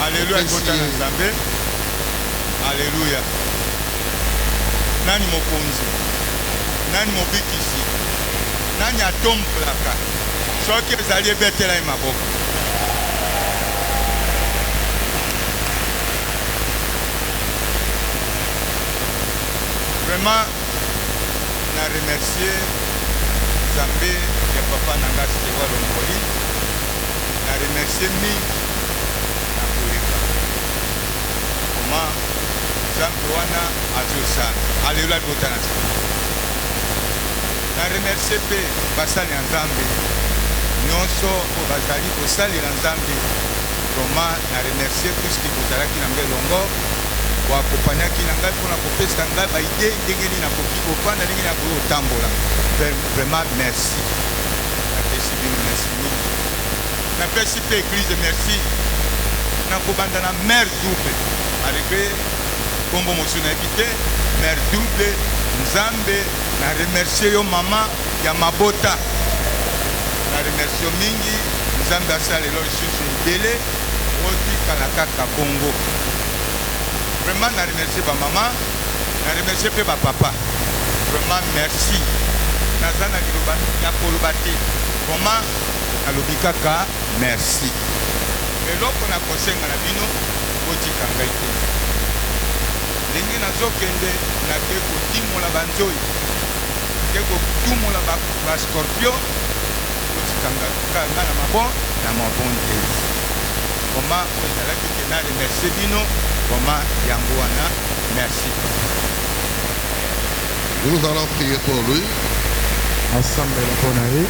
Alléluia, Alléluia. Nani mokonzi, nani mobikisi, nani atombolaka, soki ezali ebetela ye maboko. Vraiment, na remercier Zambé ya papa nanga Sewa Longoli, na remercier mingi na koleka. Comment Zambé wana azosala. Alléluia botana. Na remercier pe basali ya Nzambe. Nyonso o bazali kosali na Nzambe. Comment na remercier puisque bozalaki na mbelongo. Wakopanyaki na ngai mpona kopesa ngai baide ndenge nini nakoki kofanda ndenge nini nakoki kotambola. Vraiment merci. Napesi bino merci mingi. Napesi pe église merci. Nakobanda na mère double. Malgré kombo mosu nayebi te mère double Nzambe na remercier yo mama ya mabota. Na remercier yo mingi Nzambe asala lelo lisusu ebele otikala kaka bongo. Vraiment, je remercie ma maman, je remercie ma papa. Vraiment, merci. Nazana ya kolobate. Comment alobikaka merci. Et l'autre on a conseillé à la bino, oti kangaite. Ndenge nazokende na teko timola banzoi. Teko tumola ba scorpio, oti kangaka na mabo na mabonde. Comment vous allez na remercier bino. Comment Yangouana, merci. Nous allons prier pour lui. Ensemble, bonne année.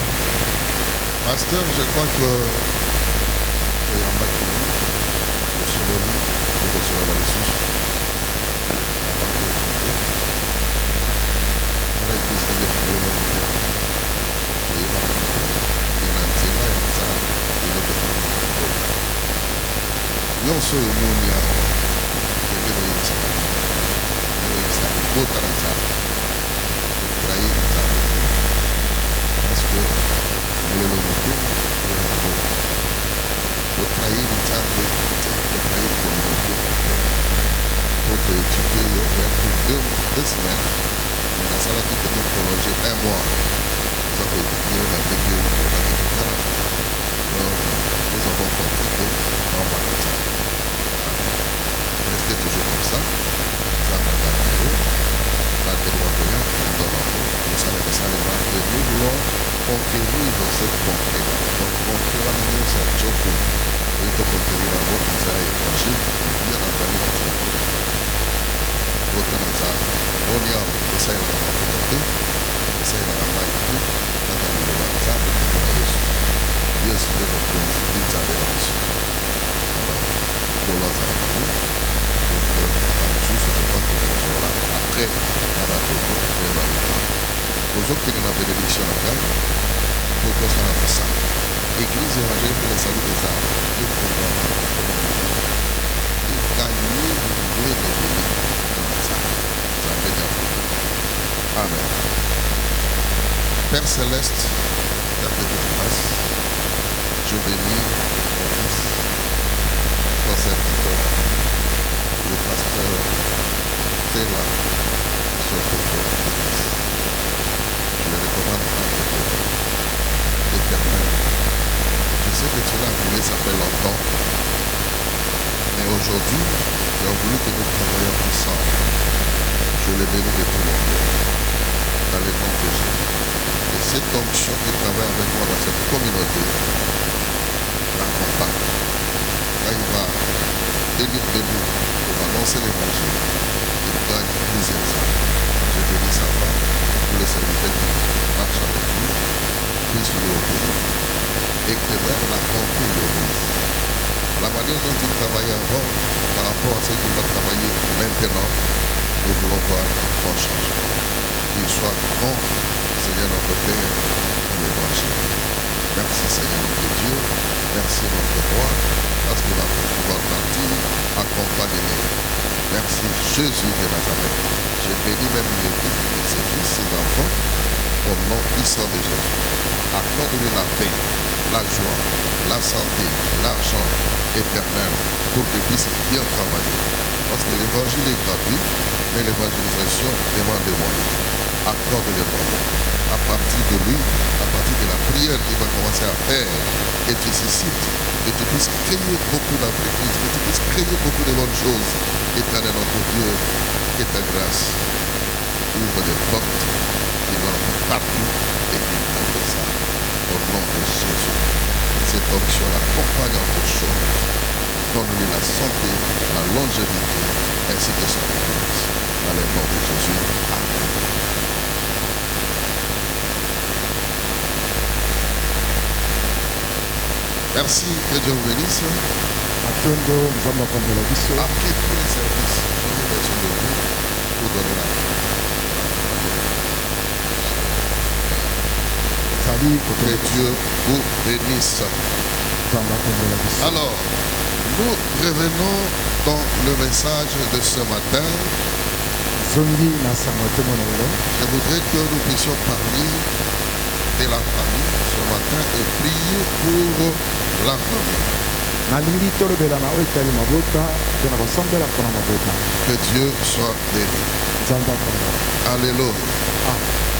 Pasteur, je crois que il y a un bâtiment. Je suis venu pour recevoir la ressource. Non solo restez toujours comme ça. Nous voulons conquérir cette conquête. Donc, conquérir la maison, c'est un choco. Et de conquérir la voie qui est évangile, il y a la famille qui est là. Votre nazar, on y a essayé de la conquête, essayé de la maïté, dans la vie de la nazar, de la Jésus. Dieu se fait notre conquête, il s'avère la Jésus. Alors, pour la nazar, après, on va trouver la vie. Aujourd'hui, nous avons une bénédiction à faire pour que ça fasse ça. L'église évangélique pour le salut des âmes. Il faut gagner le béni dans ça. Ça fait bien. Amen. Père Céleste, ta petite grâce, je bénis mon fils, ton serviteur, le pasteur Théla, sur le fils. Je le recommande à l'Éternel. Je sais que tu l'as appelé, ça fait longtemps. Mais aujourd'hui, tu as voulu que nous travaillions ensemble. Je le bénis de tout mon cœur. Dans le nom de Jésus. Et cette onction qui travaille avec moi dans cette communauté, l'accompagne. Là, il va délivrer de nous pour annoncer l'évangile. Il gagne plusieurs âmes. Je bénis sa femme. Pour les serviteurs qui marchent avec nous, puissent lui obéir. Et que même la conquête l'obéisse. La manière dont il travaillait avant, par rapport à ce qu'il va travailler maintenant, nous voulons voir un grand changement. Qu'il soit grand, Seigneur notre Père, pour l'évangile. Merci Seigneur notre Dieu, merci notre roi, parce qu'il va pouvoir partir, accompagner. Merci Jésus de Nazareth. Je bénis même l'équipe de ses fils, ses enfants, au nom puissant de Jésus. Accorde-lui la paix, la joie, la santé, l'argent éternel, pour qu'ils puissent bien travailler. Parce que l'évangile est gratuit, mais l'évangélisation demande des moyens. Accorde les moyens. À partir de lui, à partir de la prière qu'il va commencer à faire, que tu suscites, que tu puisses créer beaucoup d'entreprises, que tu puisses créer beaucoup de bonnes choses. Éternel notre Dieu, que ta grâce ouvre des portes qui vont partout et qui fait ça. Au nom de Jésus, cette onction l'accompagne en toutes choses. Donne-lui la santé, la longévité, ainsi que son église. Dans le nom de Jésus. Amen. Merci, que Dieu vous bénisse. Après tous les services, j'aurai besoin de vous pour donner la vie. Que Dieu vous bénisse. Alors, nous revenons dans le message de ce matin. Je voudrais que nous puissions parler de la famille ce matin et prier pour la famille. Que Dieu soit béni. Alléluia.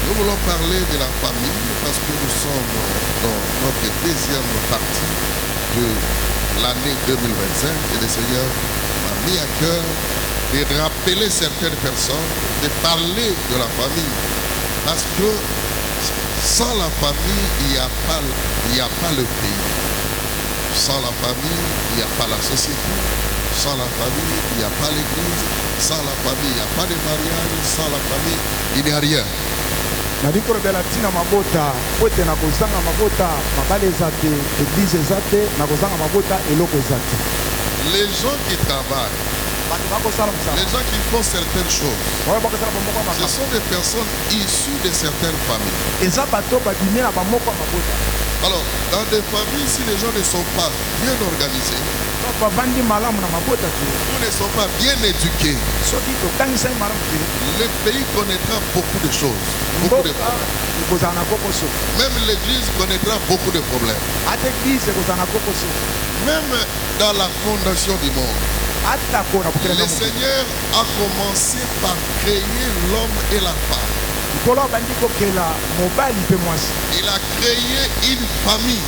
Nous voulons parler de la famille parce que nous sommes dans notre deuxième partie de l'année 2025 et le Seigneur m'a mis à cœur de rappeler certaines personnes, de parler de la famille. Parce que sans la famille, il n'y a pas le pays. Sans la famille, il n'y a pas la société. Sans la famille, il n'y a pas l'église. Sans la famille, il n'y a pas de mariage. Sans la famille, il n'y a rien. Les gens qui travaillent, les gens qui font certaines choses, ce sont des personnes issues de certaines familles. Alors, dans des familles, si les gens ne sont pas bien organisés, ou ne sont pas bien éduqués, le pays connaîtra beaucoup de choses, beaucoup de problèmes. Même l'église connaîtra beaucoup de problèmes. Même dans la fondation du monde, le Seigneur a commencé par créer l'homme et la femme. Il a créé une famille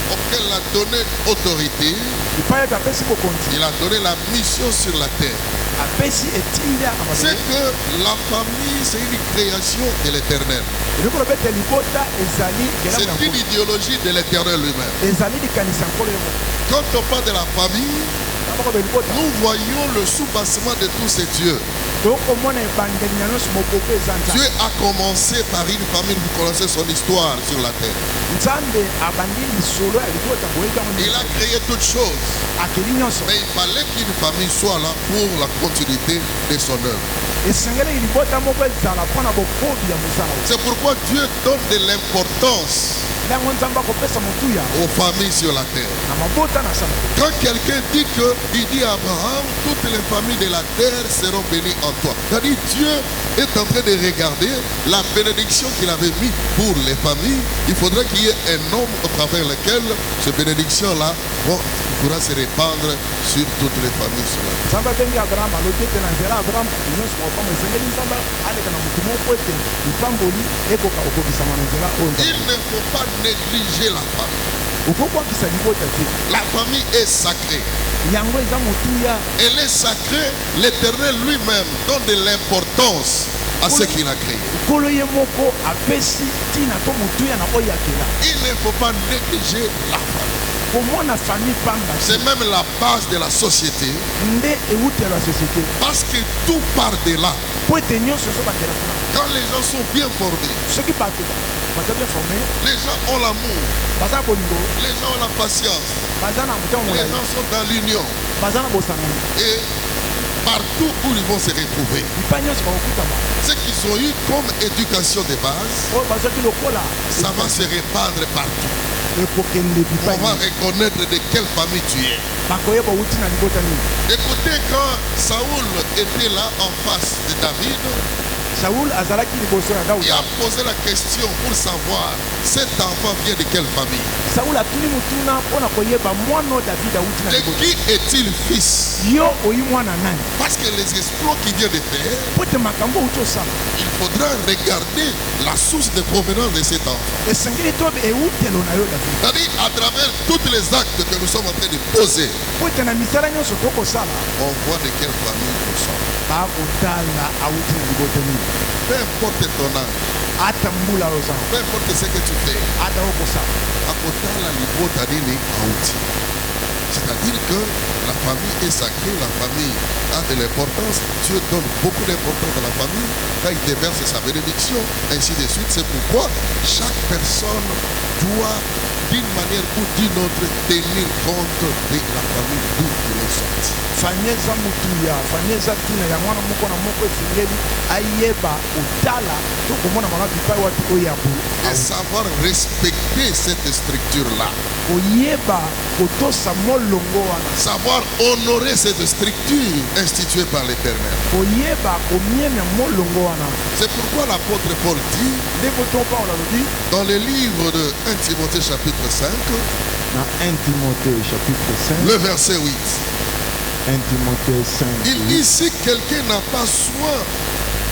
auquel il a donné autorité. Il a donné la mission sur la terre. C'est que la famille, c'est une création de l'Éternel. C'est une idéologie de l'Éternel lui-même. Quand on parle de la famille, nous voyons le soubassement de tous ces dieux. Dieu a commencé par une famille, vous connaissez son histoire sur la terre. Il a créé toutes choses. Mais il fallait qu'une famille soit là pour la continuité de son œuvre. C'est pourquoi Dieu donne de l'importance aux familles sur la terre. Quand quelqu'un dit que, il dit à Abraham, toutes les familles de la terre seront bénies en toi. C'est-à-dire Dieu est en train de regarder la bénédiction qu'il avait mise pour les familles. Il faudrait qu'il y ait un homme au travers lequel ces bénédictions-là pourra se répandre sur toutes les familles sur la terre. Il ne faut pas négliger la famille. La famille est sacrée. Elle est sacrée. L'Éternel lui-même donne de l'importance à ce qu'il a créé. Il ne faut pas négliger la famille. C'est même la base de la société. Parce que tout part de là. Quand les gens sont bien formés, les gens ont l'amour, les gens ont la patience, les gens sont dans l'union. Et partout où ils vont se retrouver, ce qu'ils ont eu comme éducation de base, ça va se répandre partout. On va reconnaître de quelle famille tu es. Écoutez, quand Saoul était là en face de David, Saoul azalaki liboso ya Il a Daouda. posé la question pour savoir cet enfant vient de quelle famille. Saoul atuni mutuna mpona koyeba mwana oyo David awuti na De liboso. qui est-il fils? Yo oyi mwana nani? Parce que les exploits qu'il vient de faire, Po ete makambo outi osala il faudra regarder la source de provenance de cet enfant. esengeli toyebi eutelo na yo David. C'est-à-dire, à travers tous les actes que nous sommes en train de poser, Po ete na misala nyonso tokosala on voit de quelle famille nous sommes. bakotala awuti na liboso nini. Peu importe ton âge, Ata mbula ozala peu importe ce que tu fais, ata okosala à côté la libota nini auti. C'est-à-dire que la famille est sacrée, la famille a de l'importance. Dieu donne beaucoup d'importance à la famille quand il déverse sa bénédiction, ainsi de suite. C'est pourquoi chaque personne doit, d'une manière ou d'une autre, tenir compte de la famille d'où il est sorti. famille eza motuya famille eza ntina ya mwana moko na moko esengeli ayeba otala to komona mama bipai wapi oyo ya bo Et savoir respecter cette structure-là. koyeba kotosa molongo wana Savoir honorer cette structure instituée par l'Éternel. koyeba komiemia molongo wana C'est pourquoi l'apôtre Paul dit, nde boto paul alobi dans le livre de 1 Timothée chapitre 5, na 1 Timothée chapitre 5 le verset 8, 1 Timothée 5 il dit, si quelqu'un n'a pas soin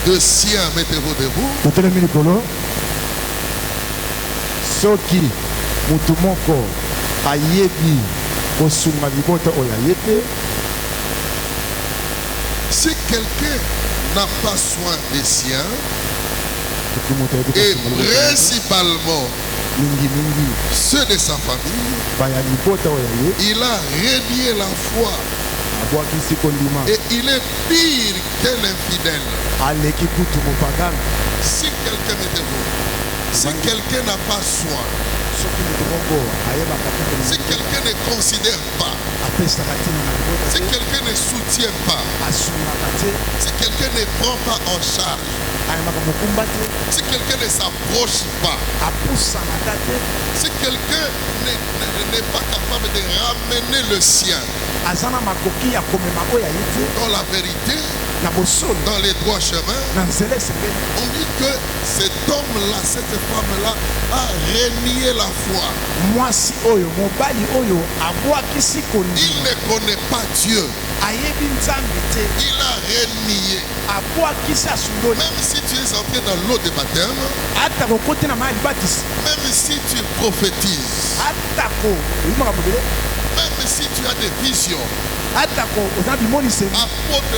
de sien, mettez-vous debout, totelemi likolo soki mutu moko ayebi kosunga libota oyo aye te si quelqu'un n'a pas soin de sien, soki moto ayebi et kosunga libota oyo principalement mingimingi ceux de sa famille, baya libota oyo aye il a renié la foi abwakisi kondima et il est pire qu'un infidèle. aleki kutu mopagana Si quelqu'un, mettez-vous, si quelqu'un n'a pas soin, soki moto moko ayebaka si quelqu'un ne considère pas, apesaka ntina na libota si te quelqu'un ne soutient pas, asungaka te si quelqu'un ne prend pas en charge, ayembaka mokumba te si quelqu'un ne s'approche pas, apusanaka te si quelqu'un n'est pas capable de ramener le sien aza na makoki ya komema oyo aye te dans la vérité, na bosolo dans les droits chemins, na nzela esengeli on dit que cet homme-là, cette femme-là a renié la foi. mwasi oyo mobali oyo abwakisi Il kondima ne connaît pas Dieu. ayebi nzambe te Il a renié. abwakisi asundoli Même si tu es entré dans l'eau de baptême, ata kokoti na maya libatisi même si tu prophétises, atako oyimaka mobele même si tu as des visions, atako oza na bimoniseli apôtre,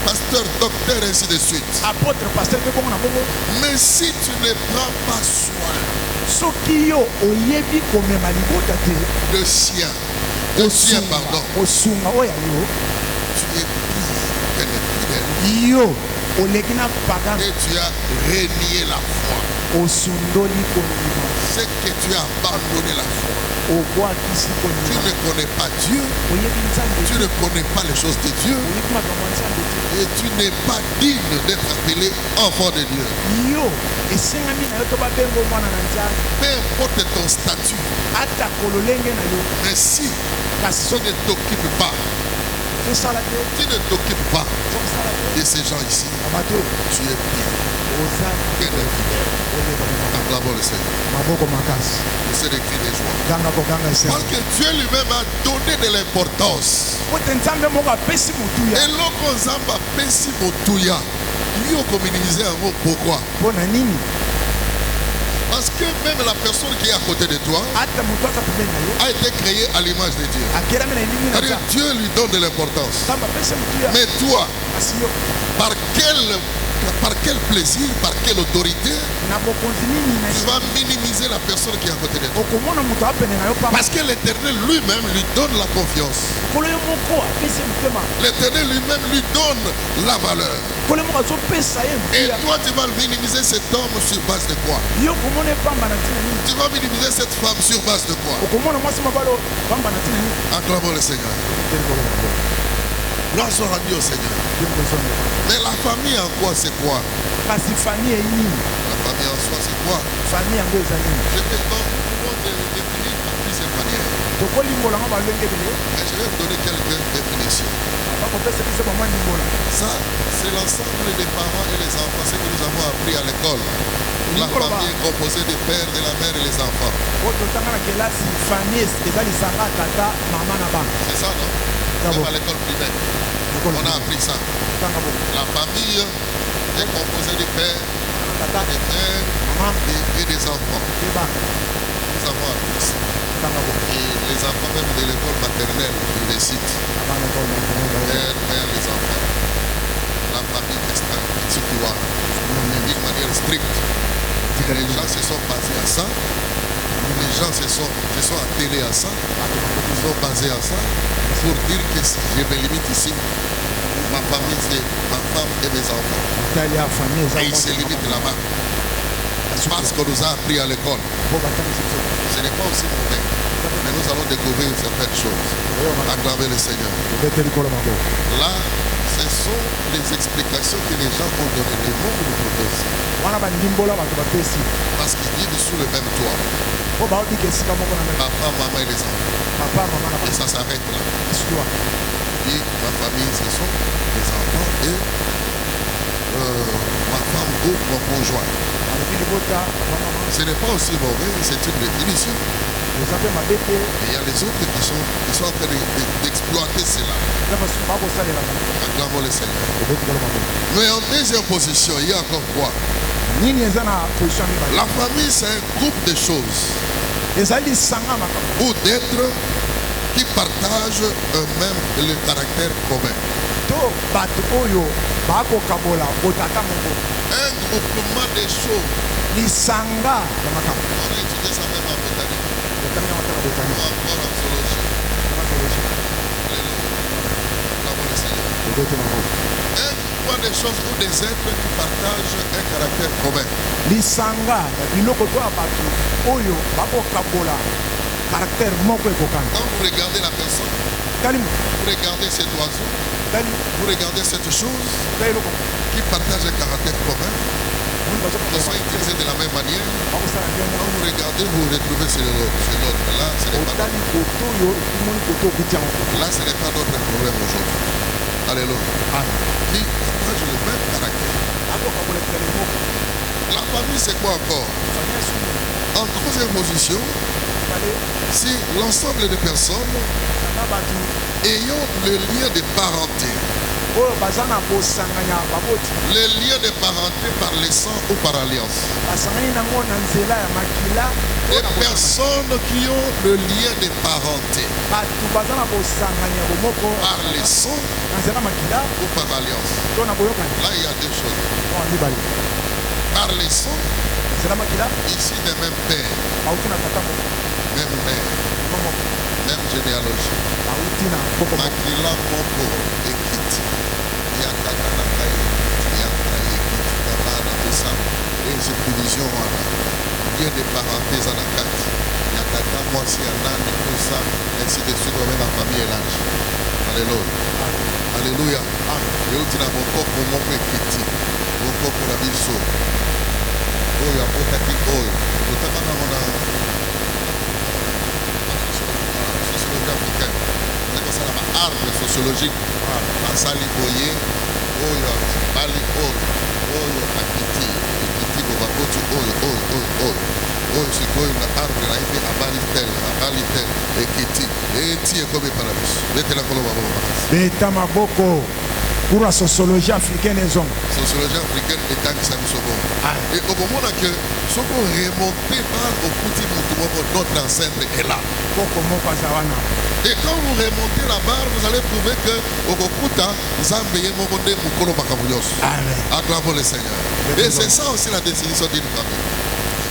pasteur, docteur, ainsi de suite. apotre paster mpe bongo na bongo Mais si tu ne prends pas soin soki yo oyebi komema libota te de sien, pardon, osunga oyo yo tu es pire qu'un infidèle. yo oleki na pagana Et tu as renié la foi. osundoli kondima C'est que tu as abandonné la foi. obwakisi Tu kondima ne connais pas Dieu, oyebi nzambe tu te ne connais pas les choses de Dieu, oyebi makambo ya nzambe te et tu n'es pas digne d'être appelé enfant de Dieu. yo esengami na yo to babengo mwana na nzambe Peu importe ton statut, atako lolenge na yo mais si kasi tu soki ne t'occupes pas, tosala te tu ne t'occupes pas tokosala te de ces gens ici, na bato tu es pire oza qu'un infidèle. oleka Acclamons le Seigneur. maboko makasi C'est des cris de joie. ganga koganga Parce esengo que Dieu lui-même a donné de l'importance. pote nzambe moko apesi motuya eloko nzambe apesi motuya yo okominimize yango. Pourquoi? mpo na nini Parce que même la personne qui est à côté de toi ata moto aza pembeni na yo a été créée à l'image de Dieu. akelami na elimi na C'est-à-dire nzambe Dieu lui donne de l'importance. nzambe apesi motuya Mais toi, kasi yo par quel plaisir, par quelle autorité, na bokonzi nini na tu vas minimiser la personne qui est à côté de toi? okomona moto apene na yo pamba Parce que l'Éternel lui-même lui donne la confiance. kolo yo moko apesi motema L'Éternel lui-même lui donne la valeur. kolo yo moko azopesa ye Et motuya toi, tu vas minimiser cet homme sur base de quoi? yo okomona epamba na ntina nini Tu vas minimiser cette femme sur base de quoi? okomona mwasi mobali oyo pamba na ntina nini Acclamons le Seigneur. Gloire soit rendue au Seigneur. Mais la famille en quoi c'est quoi? kasi famille eyi nini La famille en soi c'est quoi? famille yango eza nini Je te donne le définir par plusieurs manières. tokolimbolanga balenge ebele Mais je vais vous donner quelques définitions. bakopesa biso bamwa limbola Ça, C'est l'ensemble des parents et les enfants, ce que nous avons appris à l'école. La famille est composée des pères, de la mère et les enfants. C'est ça, non? Même à l'école primaire, on a appris ça. La famille est composée des pères, des mères et des enfants. Nous avons appris ça. Et les enfants même de l'école maternelle, ils les citent. Père, mère, les enfants. La famille extra, d'une manière stricte. Les gens se sont basés à ça. Les gens se sont attelés à ça. Ils sont basés à ça pour dire que si je me limite ici, ma famille c'est ma femme et mes enfants. Et ils se limitent là-bas. Parce qu'on nous a appris à l'école. Ce n'est pas aussi mauvais. Mais nous allons découvrir certaines choses. Acclamer le Seigneur. Là, ce sont les explications que les gens ont données. Les mots nous proposent. Parce qu'ils vivent sous le même toit. Papa, maman et les enfants. Et ça s'arrête là. Et ma famille, ce sont les enfants et ma femme ou mon conjoint. Ce n'est pas aussi mauvais, c'est une définition. Et il y a les autres qui sont en train d'exploiter cela. Acclamons le Seigneur. Mais en deuxième position, il y a encore quoi? La famille, c'est un groupe de choses ou d'êtres qui partagent eux-mêmes le caractère commun. Un groupement de choses. On a étudié ça même en botanique. Ou encore en zoologie. Un groupement de choses ou des êtres qui partagent un caractère commun. Quand vous regardez la personne, vous regardez cet oiseau, vous regardez cette chose qui partage un caractère commun, qui sont utilisés de la même manière. Quand vous regardez, vous retrouvez c'est l'autre. Là, ce n'est pas notre problème aujourd'hui. Alléluia. Qui partage le même caractère. La famille, c'est quoi encore? En troisième position, c'est l'ensemble des personnes ayant le lien de parenté. Le lien de parenté par le sang ou par alliance. Les personnes qui ont le lien de parenté par le sang ou par alliance. Là, il y a deux choses. Par le sang, ici de même père, même mère, même généalogie. Makila moko ekiti yakata na kai yakata ekiti kabana pesa les divisions wana bien de parenté za na kati yakata mwasi ya nani tout ça ainsi de suite avec la famille et l'âge. Alléluia. Alléluia. Yeuti na mokoko moko ekiti mokoko na biso oyo apotaki oyo totakana mona sociologie africaine. C'est un arbre sociologique. Asali boye, oyo bali oyo akiti, ekiti bobakoti oyo sikoyo na arbre na ife abali tel, ekiti, eti ekomi parabis. Betela koloba baba. Beta maboko. Pour la sociologie africaine, sociologie africaine est un Samisobo. Et au moment que ce qu'on remonte par au petit notre ancêtre est là. Et quand vous remontez la barre, vous allez trouver que Okokuta, Zambé, Mokonde, Mukolo Bakabuyos. Acclamons le Seigneur. Et c'est ça aussi la définition d'une famille.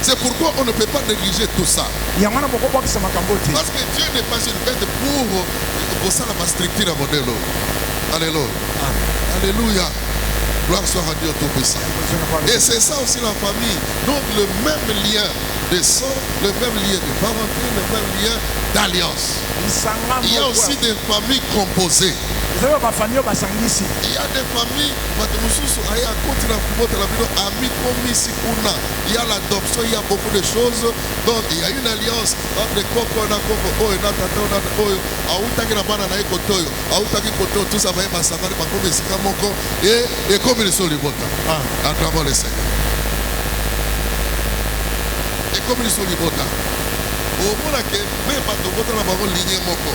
C'est pourquoi on ne peut pas négliger tout ça. Parce que Dieu n'est pas une bête pour ça la structure à modèle. Alléluia. Alléluia. Gloire soit à Dieu Tout-Puissant. Et c'est ça aussi la famille. Donc le même lien de sang, le même lien de parenté, le même lien d'alliance. Il y a aussi des familles composées. ezali bafamille oyo basangisi. Il y a des familles, il y a l'adoption, il y a beaucoup de choses. Donc il y a une alliance entre Koko et Koko, oh, et Natata, oh, Aoutaki na bana na Ekotoyo, Aoutaki Koto, tout ça va être Masakari, Bakome Sikamoko, et comme ils sont les botans, à travers le Seigneur. Et comme ils sont les botans, au moins que même pas de botans, la parole lignée Moko.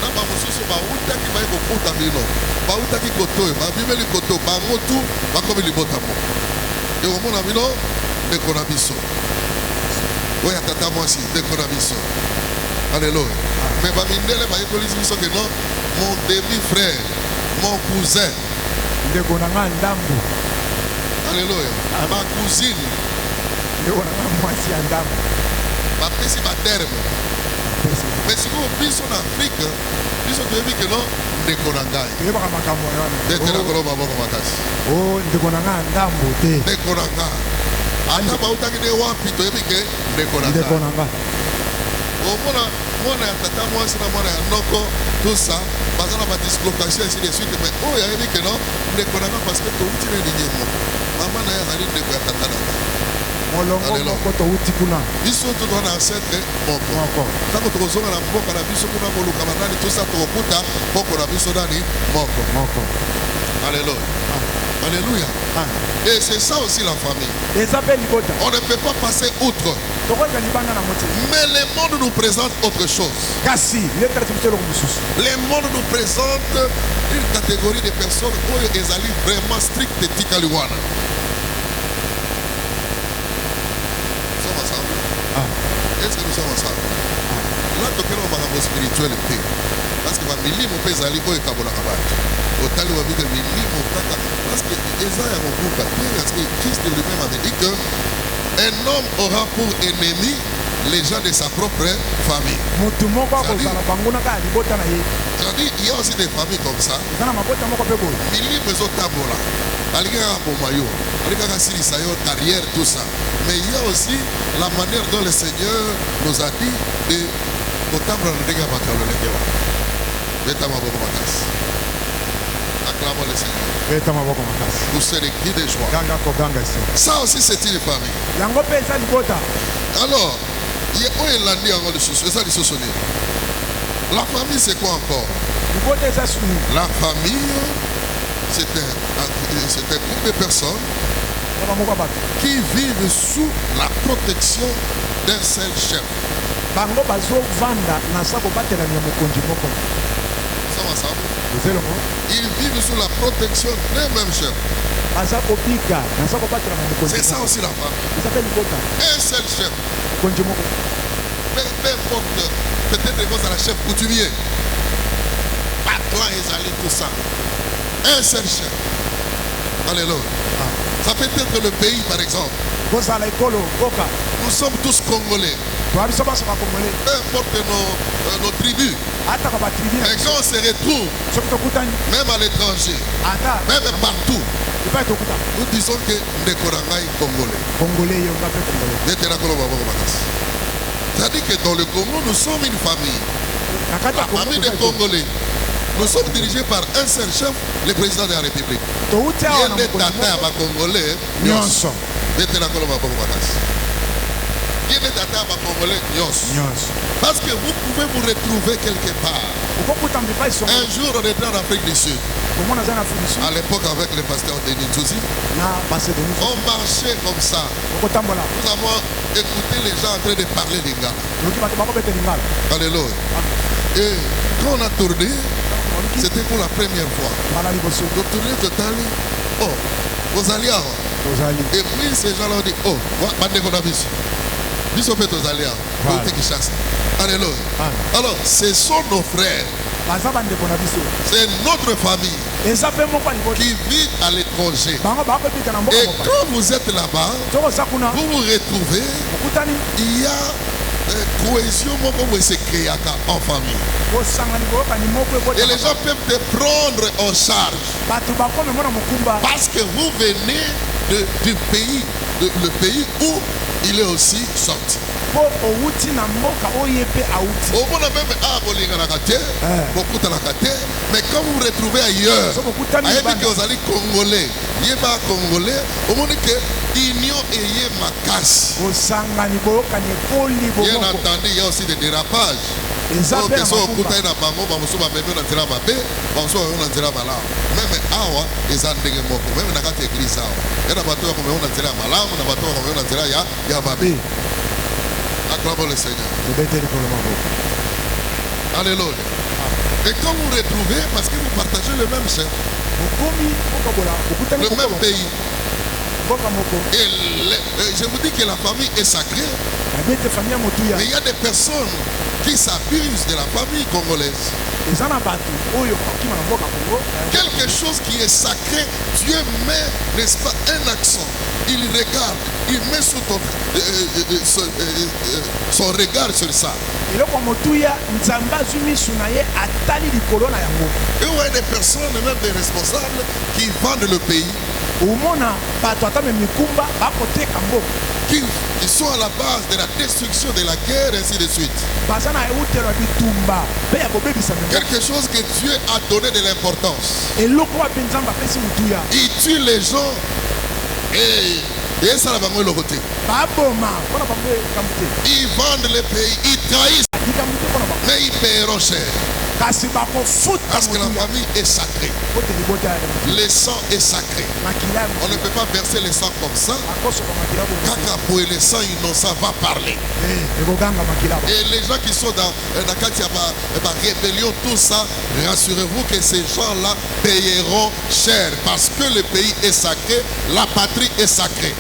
Na bamosusu bautaki baye kokuta bino bautaki kotoyo babimeli koto bango tu bakomi libota moko ekomona bino ndeko na biso oyo tata mwasi ndeko na biso alleluya mais bamindele bayekolisi biso ke non mon demi frère mon cousin ndeko na nga ndambu alleluya ma cousine ndeko na nga mwasi ya ndambu bapesi baterme. Mais si vous êtes en Afrique, vous avez vu que non, ndeko na ngai. Ndeko na koloba boko makasi. Oh, ndeko na nga ndambo te. Ndeko na nga. Ata bautaki de wapi to yebi ke ndeko na nga. Ndeko na nga. Oh mona ya tata mwasi na mona ya noko tout ça, bazana ba dislocation ainsi de suite mais oh ya yebi que non, ndeko na nga parce que to uti na linyemo. Mama na ya zali ndeko ya tata na nga. Molongo moko touti kuna biso toza na ancêtre moko ntango tokozonga na mboka na biso kuna koluka banani tosa tokokuta moko na biso nani moko. Alléluia. Alléluia. Et c'est ça aussi la famille. On ne peut pas passer outre. Mais le monde nous présente autre chose. Le monde nous présente une catégorie de personnes où ils allaient vraiment strict et tikaliwana. Est-ce que nous sommes ensemble? Là, tu as un spirituel. Parce que les millimos pèsent à l'école et Kabola Kabat. Au talent, on a vu que les millimos, parce que Esaïe a beaucoup capté, parce que Christ lui-même avait dit qu'un homme aura pour ennemi les gens de sa propre famille. C'est-à-dire, il y a aussi des familles comme ça. Millimos sont tabola. Carrière, tout ça. Mais il y a aussi la manière dont le Seigneur nous a dit de acclamons le Seigneur. Vous serez qui de joie. Ça aussi c'est une famille. Alors, il y a la famille c'est quoi encore? La famille c'est un groupe de personnes qui vivent sous la protection d'un seul chef. Ils vivent sous la protection d'un même chef. C'est ça aussi la famille. Un seul chef. Peu importe, peut-être que la chef coutumier. Patron et allé tout ça. Un seul chef. Alléluia. Ça peut être le pays par exemple. Nous sommes tous Congolais. Peu importe nos tribus. Et quand on se retrouve, même à l'étranger, même partout, nous disons que nous sommes Congolais. C'est-à-dire que dans le Congo, nous sommes une famille. La famille des Congolais. Nous sommes dirigés par un seul chef, le président de la République. Il y a des Tata Congolais. Parce que vous pouvez vous retrouver quelque part. Un jour on était en Afrique du Sud. À l'époque avec le pasteur Denis Nzouzi, on marchait comme ça. Nous avons écouté les gens en train de parler lingala. Alléluia. Et quand on a tourné, c'était pour la première fois. Nous tournons total. Oh, vous allez. Et puis ces gens-là ont dit, oh, alléluia. Alors, ce sont nos frères. C'est notre famille qui vit à l'étranger. Et quand vous êtes là-bas, vous vous retrouvez, il y a cohésion en famille. Et les gens peuvent te prendre en charge. Parce que vous venez du pays, le pays où il est aussi sorti. po outi na mboka oye pe auti. Au monde même à Bolinganaté, beaucoup de la Kate, mais quand vous vous retrouvez ailleurs, ailleurs que vous allez Congolais, yeba Congolais, au monde que union et ma casse. Bien entendu, il y a aussi des dérapages. Même awa ezandenge moko même na kati église awa yana bato ya komeona nzela ya malamu na bato ya komeona nzela ya mabe. Acclamons le Seigneur. Alléluia. Et quand vous retrouvez, parce que vous partagez le même chef, le même pays, et je vous dis que la famille est sacrée, mais il y a des personnes qui s'abusent de la famille congolaise. Quelque chose qui est sacré, Dieu met, n'est-ce pas, un accent. Il regarde, il met sous son regard sur ça. Et il y a des personnes, même des responsables, qui vendent le pays. Qui sont à la base de la destruction de la guerre, ainsi de suite. Quelque chose que Dieu a donné de l'importance. Il tue les gens et ça va le côté. Ils vendent le pays, ils trahissent, mais ils paieront cher. Parce que la famille est sacrée. Le sang est sacré. On ne peut pas verser le sang comme ça. Kaka pour le sang innocent va parler. Et les gens qui sont dans la rébellion, tout ça, rassurez-vous que ces gens-là payeront cher. Parce que le pays est sacré, la patrie est sacrée.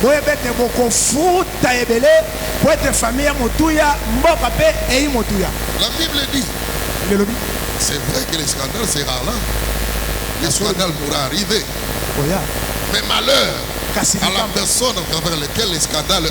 Boyebete boko futa ebele boete famille motuya mboka pe ei motuya. La Bible dit, c'est vrai que le scandale sera là. Le scandale pourra arriver. Mais malheur à la personne envers laquelle le scandale a.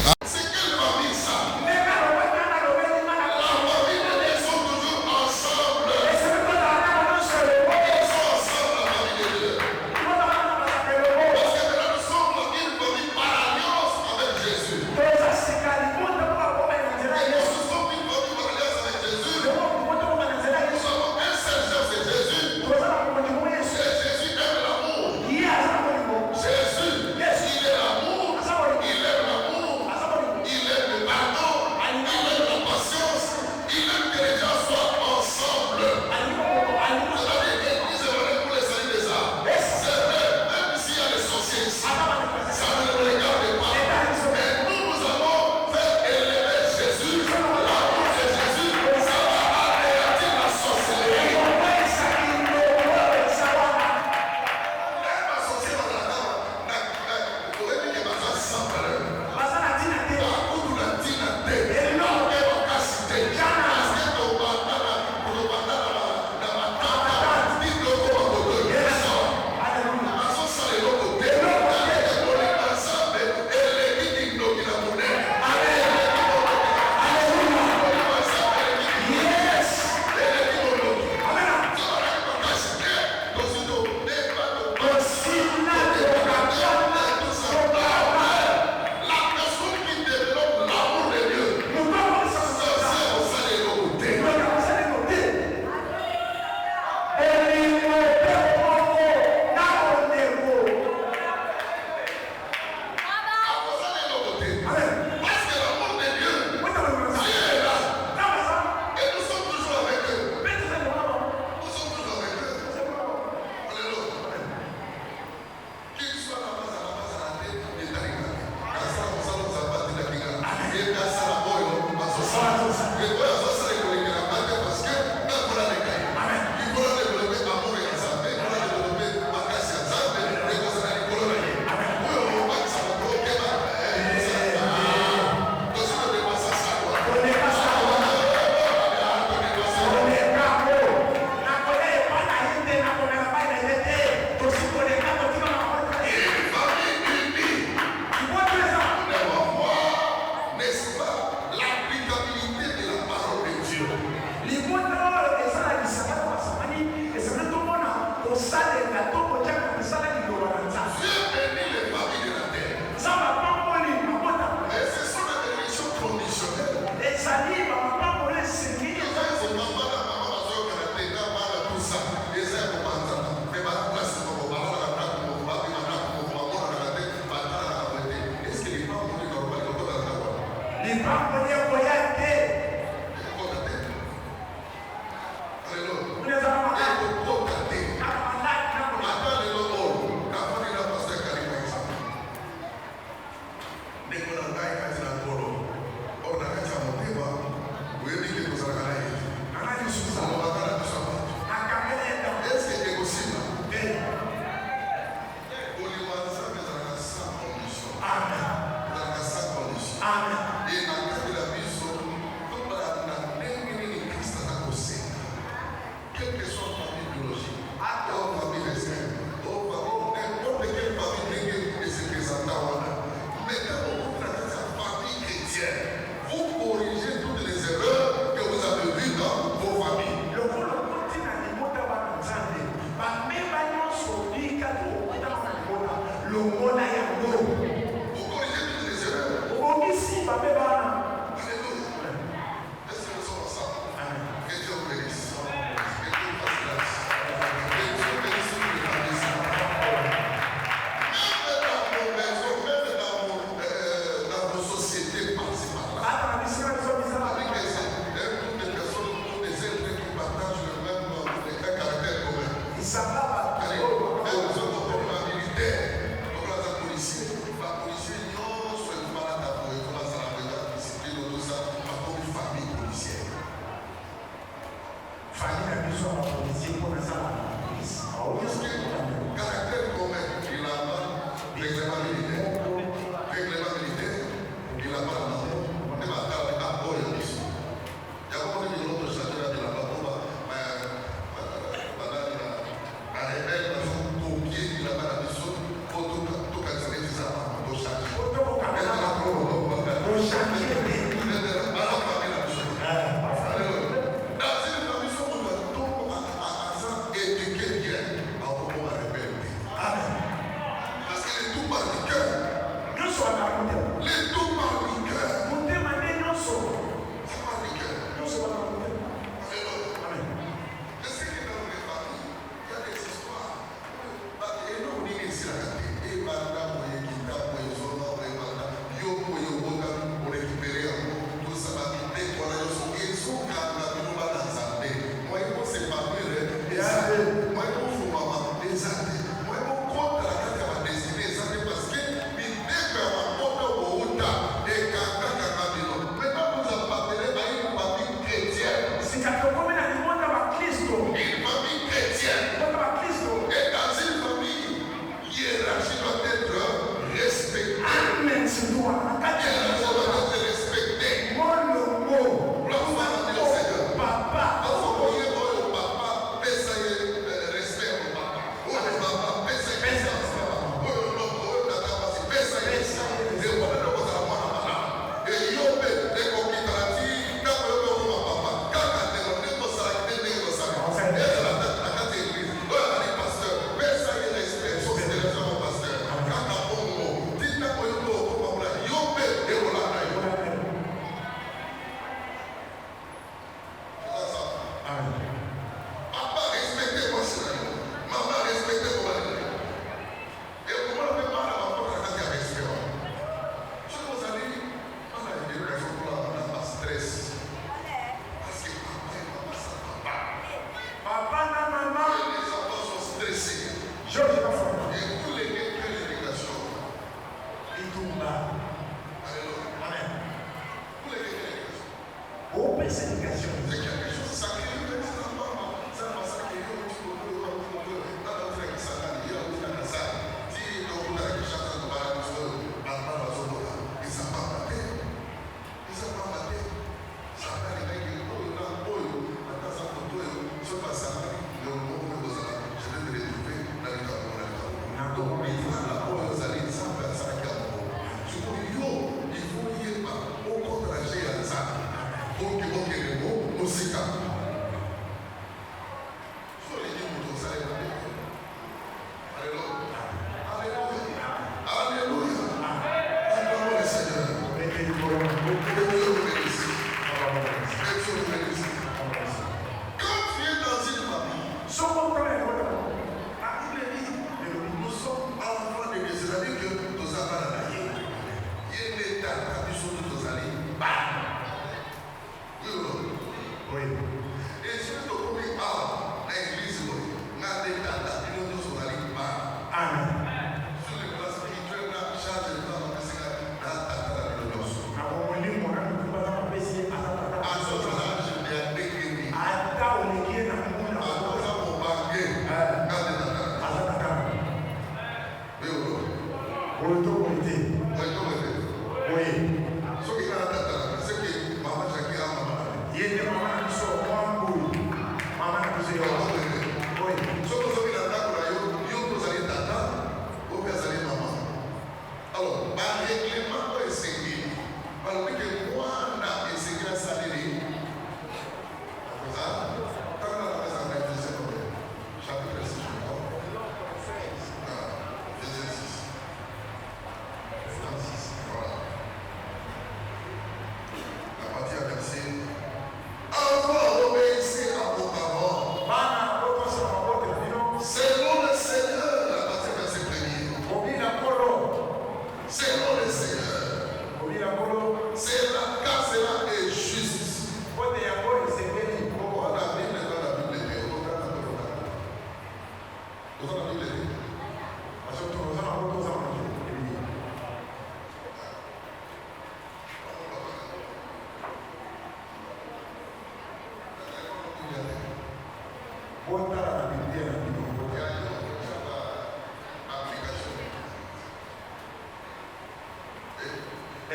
Ok,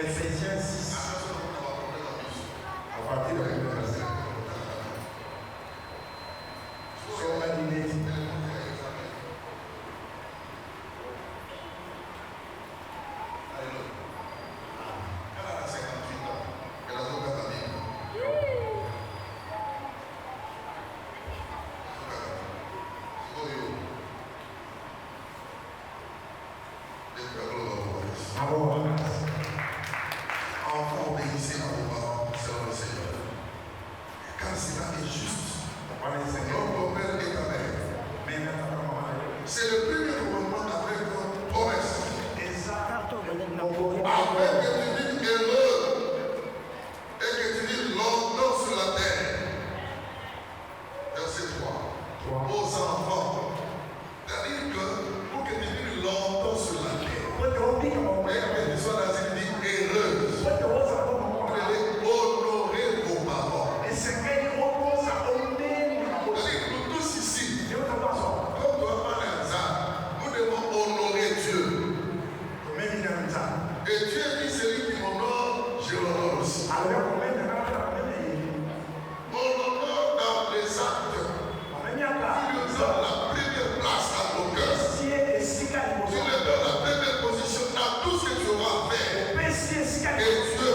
Ephésiens 6, à partir de verset. Sur la lignée. Enfants, obéissez à vos parents selon le Seigneur. Car cela est juste. Notre Père et ta mère. C'est le premier commandement avec votre promesse. Afin que tu vives heureux et que tu vives longtemps sur la terre. Verset 3. Aux enfants. C'est-à-dire que pour que tu vives longtemps sur la terre, et que tu sois dans une vie heureuse, vous devez honorer vos parents. C'est-à-dire que nous tous ici, comme toi par hasard, nous devons honorer Dieu. Et Dieu dit celui qui m'honore, je l'honore aussi. On honore dans les actes. Tu nous donnes la première place à ton cœur. Tu nous donnes la première position à tout ce que tu auras fait. Et Dieu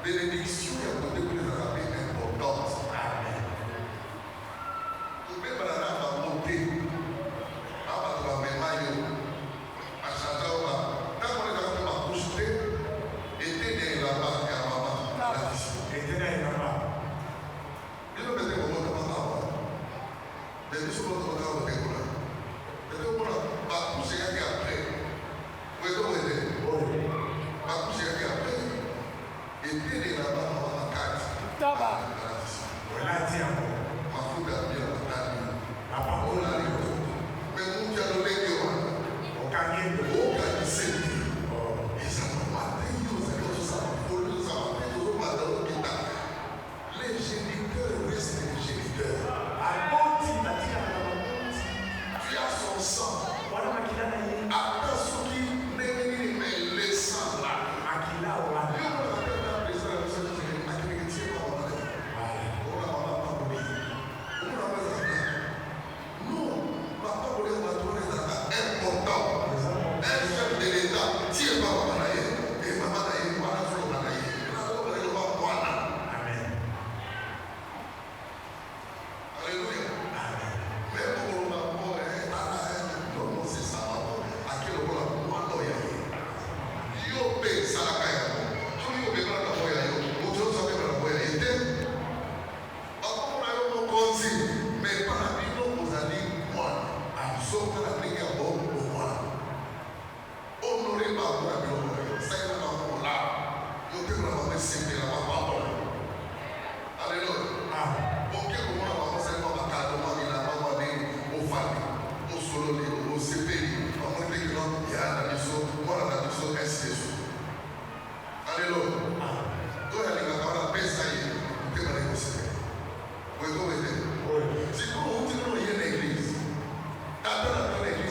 Bénédiction qui a donné pour les Arabes est importante. Tout le monde va monter. On va même à changer. Quand on est dans la couche, était là-bas et à maman. Était là-bas. Il ne mettait pas de temps. Mais il ne faut pas de temps. Mais il faut pas coucher après. Où est-ce qu'on est? Pas coucher après. Et puis les là-bas dans la carte. Tabac. Voilà, tiens. Ma fouille a bien la parole. On a les autres. Mais nous qui allons les dire. On gagne. On gagne 7. Et ça va mater. Ça va voler. Ça va faire tout le monde qui t'a. Les géniteurs restent les géniteurs. Tu as son sang. Attends ce qui n'est mais les sangs là. Si vous êtes dans l'église, attends la l'église.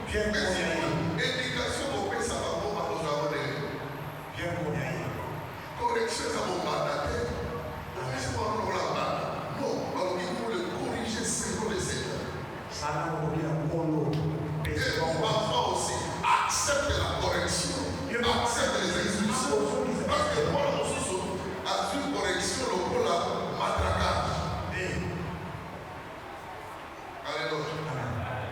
Éducation au pays, ça va bon à nos abonnés. Correction, ça va mandater. C'est pas nous la bas. Non, alors il faut le corriger selon les Seigneurs. Et parfois aussi, accepte la correction. Accepte les instructions. Parce que moi, nous sommes à une correction, le coup la matraquage. Alléluia.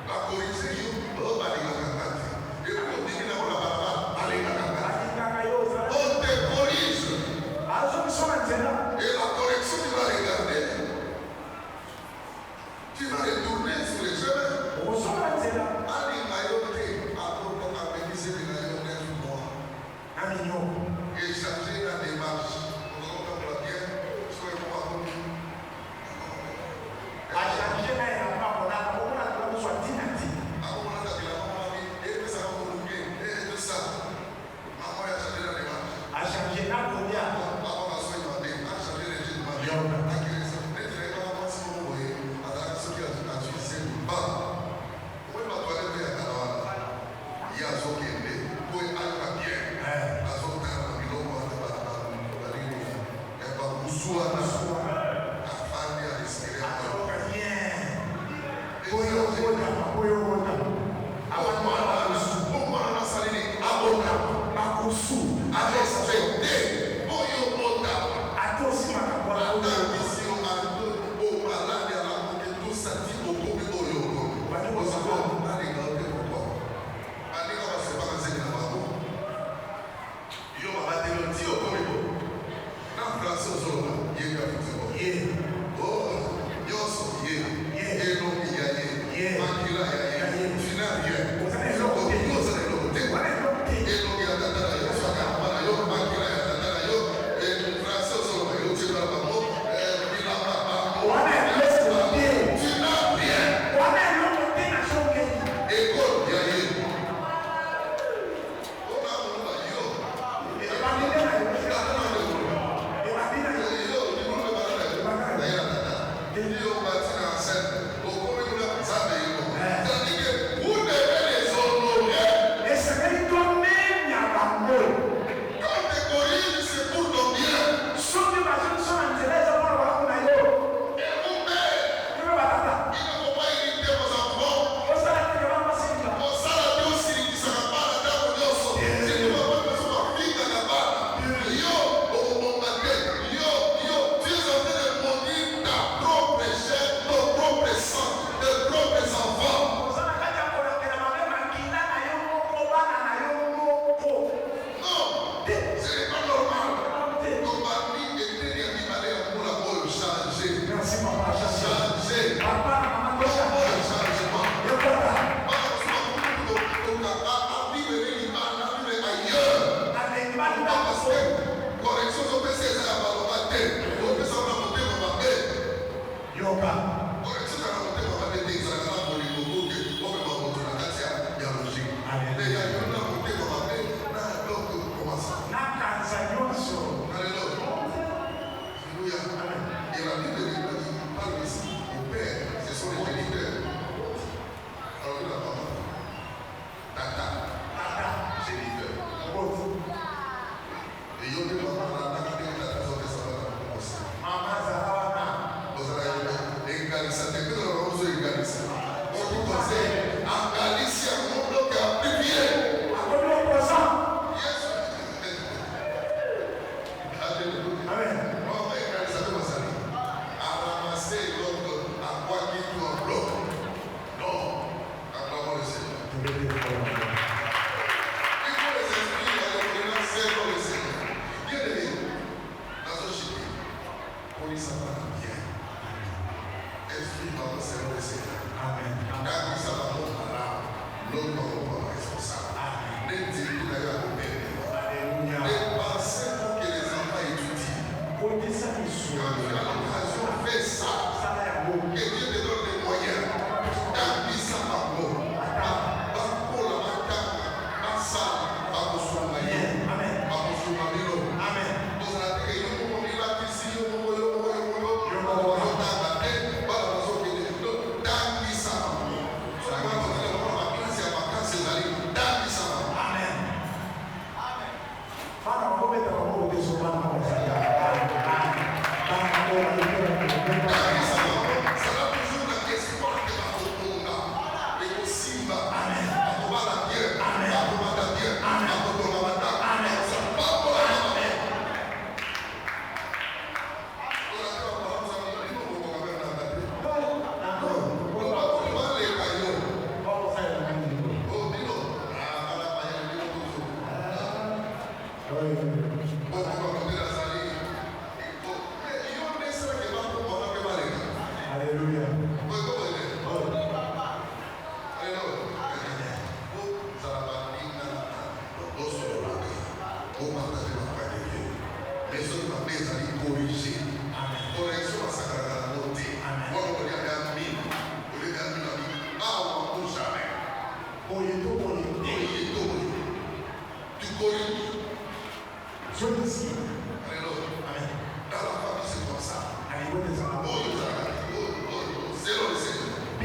La correction, on va aller la cagate. Et pour dire que la barba, allez la cagate. On te corrige. Et la correction, tu vas regarder. Tu vas retourner sur les chemins. Allez, maïoté, après qu'on a bénissé de l'aïoté du mois. Et changer la démarche. On va faire la bien. Soyez pas comme nous.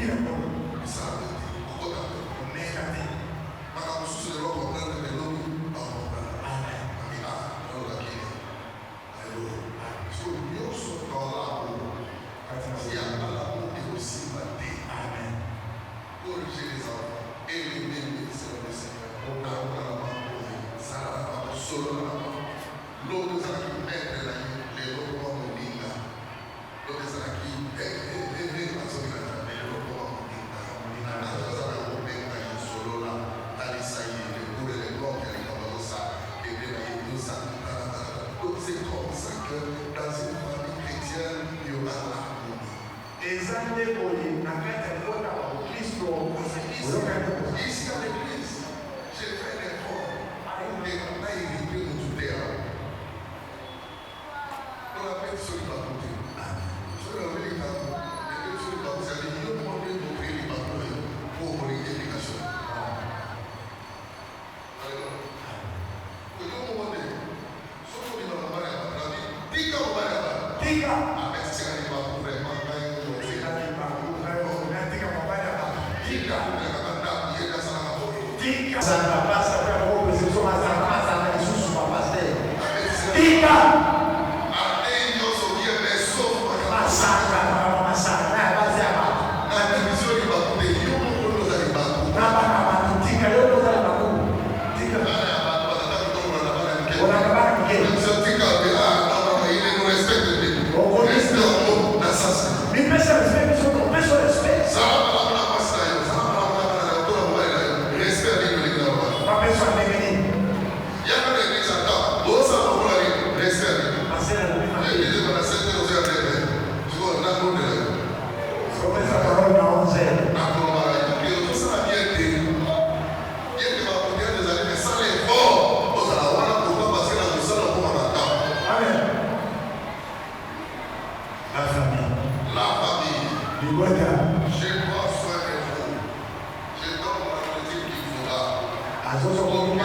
Bila kono. Misala te. Okota te. Omeka te. Maka mususu le wako comprendre que l'homme va comprendre. Amen. Amina. Non la kine. Ayo. So nyoso tola ko. Si a la ko et aussi maté. Amen. Corriger les enfants. Élever les services du Seigneur. Au cas où la main posée. Ça la main solo la main. L'autre ça qui mettre la les autres vont mourir. L'autre ça qui les personnes qui la les autres vont mourir. Alors ça va vous mettre la solo là. Allez ça y est, les bourres les blancs qui arrivent comme ça. Et bien tout ça. Donc c'est comme ça que dans une famille chrétienne, il y aura l'harmonie. Ezande boye nakati kona wa Kristo. Ici à l'église, j'ai fait un effort pour éviter de tout terrain. On a fait ce qui va coûter. Sur le véritable, les choses qui vont vous aller, il y a un moment de créer les bâtons pour l'éducation. Alors, il y a un moment de, ce qu'on dit dans la barrière, la vie, diga au barrière. Diga. Avec ce qu'il va vous vraiment gagner aujourd'hui. Diga. Santa passa para o povo, se soma Santa passa na Jesus para pastor. Diga. Até Deus ouvia pessoas para Massacra, massacra, baseado. na divisão de Bacu, de Rio, não nos animamos. Napa, diga eu não dá na rua. Diga. Olha acabar com quem? Me pensa respeito, só não penso respeito. Uma pessoa feminina. Parceira da minha família. Começa a falar na 11. As outras vão